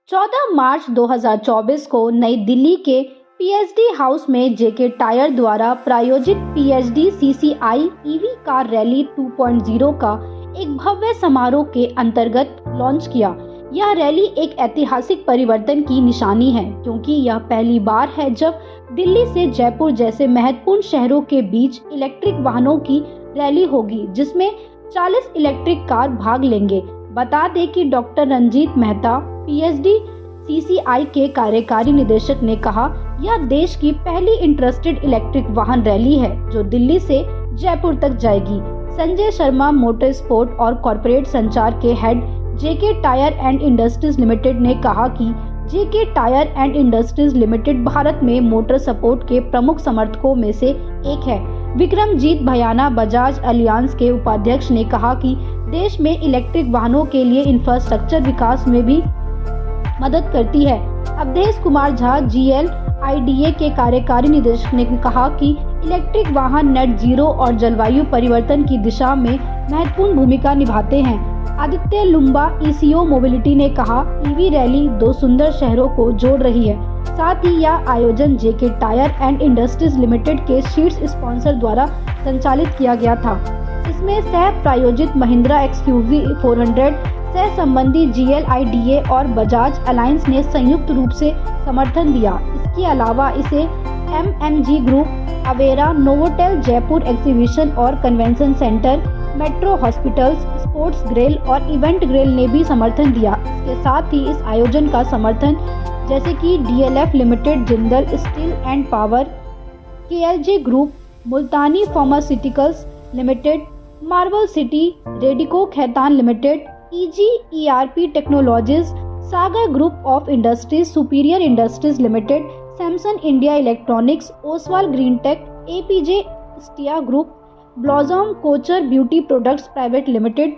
14 मार्च 2024 को नई दिल्ली के पीएचडी हाउस में जेके टायर द्वारा प्रायोजित PhD CCI EV car rally 2.0 का एक भव्य समारोह के अंतर्गत लॉन्च किया। यह रैली एक ऐतिहासिक परिवर्तन की निशानी है, क्योंकि यह पहली बार है जब दिल्ली से जयपुर जैसे महत्वपूर्ण शहरों के बीच इलेक्ट्रिक वाहनों की रैली होगी, जिसमें 40 इलेक्ट्रिक कार भाग लेंगे। बता दें कि doctor Ranjit Mehta, PhD CCI के कार्यकारी निदेशक ने कहा, यह देश की पहली इंटरेस्टेड इलेक्ट्रिक वाहन रैली है जो दिल्ली से जयपुर तक जाएगी। संजय शर्मा, मोटर स्पोर्ट और कॉर्पोरेट संचार के head JK tyre and industries limited ने कहा कि JK tyre and industries limited Bharat में मोटर सपोर्ट के प्रमुख समर्थकों में से एक है। विक्रमजीत भयाना, बजाज अलियांस के उपाध्यक्ष, ने कहा कि देश में इलेक्ट्रिक वाहनों के लिए इंफ्रास्ट्रक्चर विकास में भी मदद करती है। अवधेश कुमार झा, GLIDA के कार्यकारी निदेशक, ने कहा कि इलेक्ट्रिक वाहन नेट जीरो और जलवायु परिवर्तन की दिशा में महत्वपूर्ण भूमिका निभाते हैं। आदित्य लुम्बा, ECO मोबिलिटी, ने कहा, ईवी रैली 2 सुंदर शहरों को जोड़ रही है। साथ ही यह आयोजन जेके टायर एंड इंडस्ट्रीज लिमिटेड के शीर्ष स्पॉन्सर द्वारा संचालित किया गया था। इसमें सह प्रायोजित महिंद्रा XUV400, सह संबंधी GLIDA और बजाज अलायंस ने संयुक्त रूप से समर्थन दिया। इसके अलावा इसे MMG group, Avera, Novotel Jaipur exhibition और convention centre, metro hospitals, sports grill और इवेंट ग्रिल ने भी समर्थन दिया। इसके साथ ही इस आयोजन का समर्थन जैसे कि DLF limited, Jindal steel and power, KLJ group, Multani pharmaceuticals limited, marble city, Radico Khaitan limited, EGERP technologies, Sagar group of industries, superior industries limited, Samsung India electronics, Oswal green tech, APJ स्टिया group, blossom Kochhar beauty products private limited,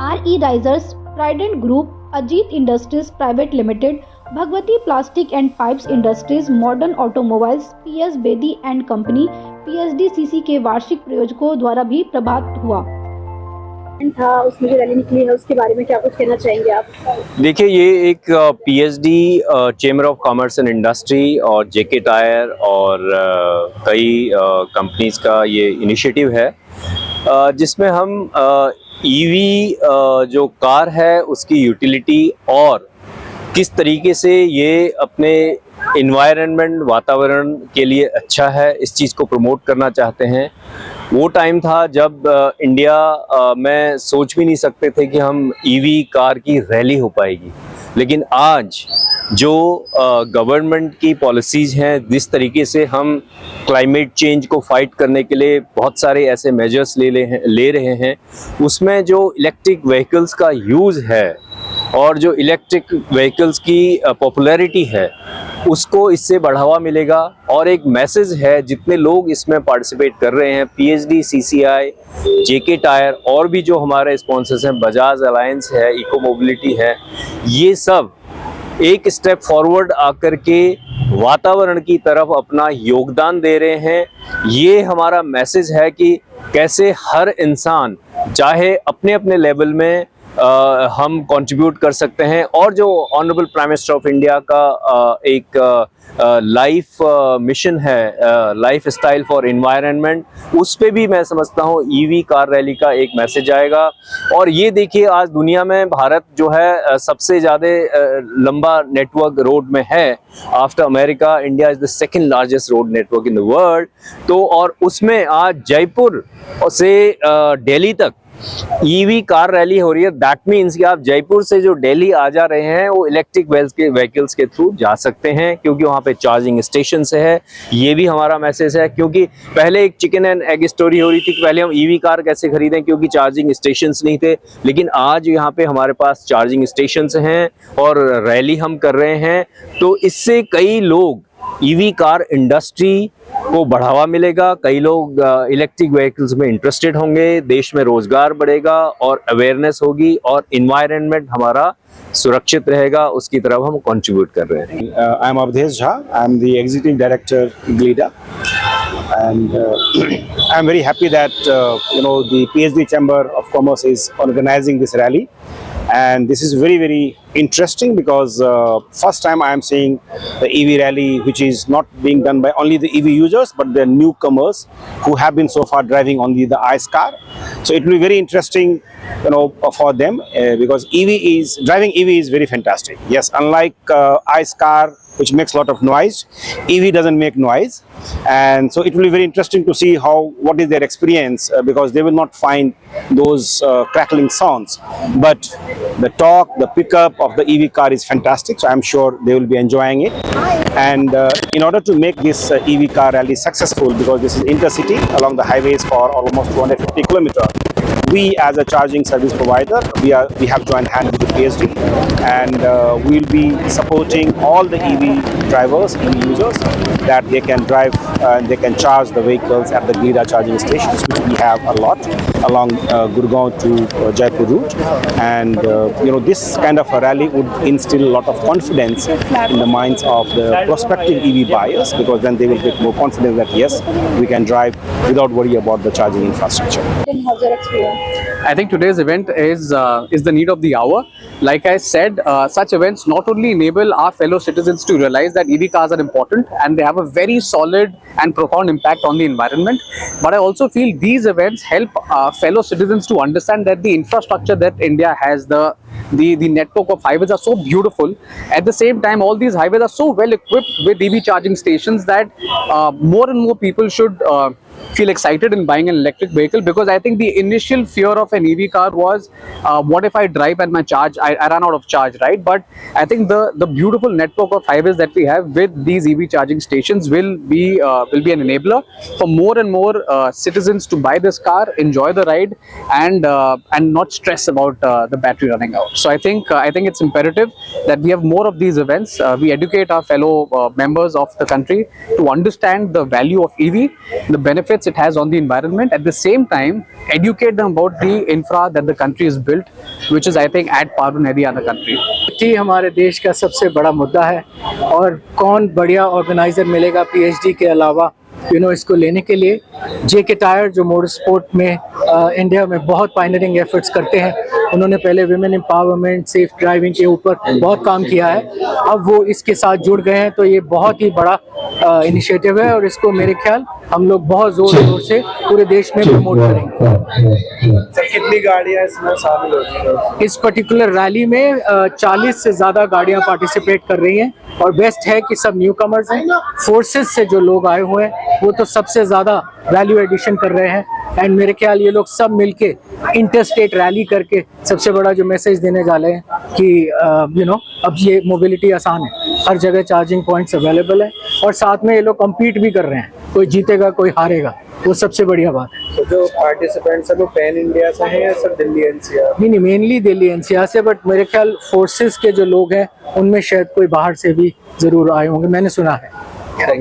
RE risers, Trident group, Ajit industries private limited, Bhagwati plastic and pipes industries, modern automobiles, PS Bedi and company, PHDCC के वार्षिक प्रायोजकों द्वारा भी प्रभावित हुआ था। उसमें जो रैली निकली है उसके बारे में क्या कुछ कहना चाहेंगे आप? देखिए, ये एक PHD chamber of commerce and industry और जेके टायर और कई कंपनीज का ये इनिशिएटिव है, जिसमें हम EV जो कार है उसकी यूटिलिटी और किस तरीके से ये अपने इन्वायरमेंट, वातावरण के लिए अच्छा है, इस चीज़ को प्रमोट करना चाहते हैं। वो टाइम था जब इंडिया में सोच भी नहीं सकते थे कि हम EV कार की रैली हो पाएगी, लेकिन आज जो गवर्नमेंट की पॉलिसीज़ हैं, जिस तरीके से हम क्लाइमेट चेंज को फाइट करने के लिए बहुत सारे ऐसे मेजर्स ले रहे हैं, उसमें जो इलेक्ट्रिक व्हीकल्स का यूज़ है और जो इलेक्ट्रिक व्हीकल्स की पॉपुलैरिटी है, उसको इससे बढ़ावा मिलेगा। और एक मैसेज है, जितने लोग इसमें पार्टिसिपेट कर रहे हैं, PHD CCI, जेके टायर और भी जो हमारे स्पॉन्सर्स हैं, बजाज अलायंस है, इको मोबिलिटी है, ये सब एक स्टेप फॉरवर्ड आकर के वातावरण की तरफ अपना योगदान दे रहे हैं। ये हमारा मैसेज है कि कैसे हर इंसान चाहे अपने अपने लेवल में हम कंट्रीब्यूट कर सकते हैं। और जो honourable prime minister of India का एक लाइफ मिशन है, लाइफ स्टाइल फॉर एनवायरनमेंट, उस पे भी मैं समझता हूँ EV कार रैली का एक मैसेज आएगा। और ये देखिए, आज दुनिया में भारत जो है सबसे ज़्यादा लंबा नेटवर्क रोड में है। After America, India is the second largest road network in the world. तो और उसमें आज जयपुर से दिल्ली तक EV कार रैली हो रही है। दैट मीन्स कि आप जयपुर से जो दिल्ली आ जा रहे हैं, वो इलेक्ट्रिक व्हीकल्स के थ्रू जा सकते हैं, क्योंकि वहाँ पे चार्जिंग स्टेशन से है। ये भी हमारा मैसेज है, क्योंकि पहले एक चिकन एंड एग स्टोरी हो रही थी कि पहले हम EV कार कैसे खरीदें, क्योंकि चार्जिंग स्टेशंस नहीं थे। लेकिन आज यहाँ पे हमारे पास चार्जिंग स्टेशंस हैं और रैली हम कर रहे हैं, तो इससे कई लोग EV कार इंडस्ट्री को बढ़ावा मिलेगा, कई लोग इलेक्ट्रिक व्हीकल्स में इंटरेस्टेड होंगे, देश में रोजगार बढ़ेगा और अवेयरनेस होगी और इन्वायरमेंट हमारा सुरक्षित रहेगा, उसकी तरफ हम कंट्रीब्यूट कर रहे हैं। I am Awadhesh Jha, I am the executive director GLIDA, and I am very happy that the PhD Chamber of Commerce is organizing this rally, and this is very interesting because first time I am seeing the EV rally, which is not being done by only the EV users, but the newcomers who have been so far driving only the ICE car. So it will be very interesting, for them because driving EV is very fantastic. Yes, unlike ICE car, which makes a lot of noise, EV doesn't make noise, and so it will be very interesting to see what is their experience because they will not find those crackling sounds, but the torque, the pickup of the EV car is fantastic. So I'm sure they will be enjoying it. And in order to make this EV car rally successful, because this is intercity along the highways for almost 250 kilometers, we as a charging service provider, we have joined hand with the PSD, and we'll be supporting all the EV drivers, EV users, that they can drive and they can charge the vehicles at the Glida charging stations, which we have a lot along Gurgaon to Jaipur route. And this kind of a rally would instill a lot of confidence in the minds of the prospective EV buyers, because then they will get more confidence that yes, we can drive without worry about the charging infrastructure. How's your experience? I think today's event is the need of the hour. Like I said, such events not only enable our fellow citizens to realize that EV cars are important and they have a very solid and profound impact on the environment, but I also feel these events help fellow citizens to understand that the infrastructure that India has, the network of highways are so beautiful. At the same time, all these highways are so well equipped with EV charging stations that more and more people should feel excited in buying an electric vehicle, because I think the initial fear of an EV car was what if I drive and I run out of charge, right? But I think the beautiful network of highways that we have with these EV charging stations will be an enabler for more and more citizens to buy this car, enjoy the ride, and not stress about the battery running out. So I think it's imperative that we have more of these events. We educate our fellow members of the country to understand the value of EV, the benefits it has on the environment. At the same time, educate them about the infra that the country has built, which is I think at par with any other country. जी हमारे देश का सबसे बड़ा मुद्दा है, और कौन बढ़िया ऑर्गेनाइजर मिलेगा पीएचडी के अलावा इसको लेने के लिए। जेके टायर जो मोटर स्पोर्ट में इंडिया में बहुत पायनियरिंग एफर्ट्स करते हैं, उन्होंने पहले विमेन एम्पावरमेंट, सेफ ड्राइविंग के ऊपर बहुत काम किया है, अब वो इसके साथ जुड़ गए हैं, तो ये बहुत ही बड़ा इनिशिएटिव है और इसको मेरे ख्याल हम लोग बहुत जोर शोर से पूरे देश में प्रमोट करेंगे। सर कितनी गाड़ियां इसमें शामिल होती हैं? इस पर्टिकुलर रैली में 40 से ज़्यादा गाड़ियां पार्टिसिपेट कर रही हैं, और बेस्ट है कि सब न्यू कमर्स हैं। फोर्सेस से जो लोग आए हुए हैं वो तो सबसे ज़्यादा वैल्यू एडिशन कर रहे हैं, एंड मेरे ख्याल ये लोग सब मिलके इंटरस्टेट रैली करके सबसे बड़ा जो मैसेज देने जा रहे हैं कि अब ये मोबिलिटी आसान है, हर जगह चार्जिंग पॉइंट्स अवेलेबल है, और साथ में ये लोग कम्पीट भी कर रहे हैं, कोई जीतेगा कोई हारेगा, वो सबसे बढ़िया बात है। तो जो पार्टिसिपेंट्स हैं वो पैन इंडिया से हैं या सब दिल्ली एनसीआर? नहीं, मेनली दिल्ली एनसीआर से, बट मेरे ख्याल फोर्सेस के जो लोग हैं उनमें शायद कोई बाहर से भी जरूर आए होंगे, मैंने सुना है।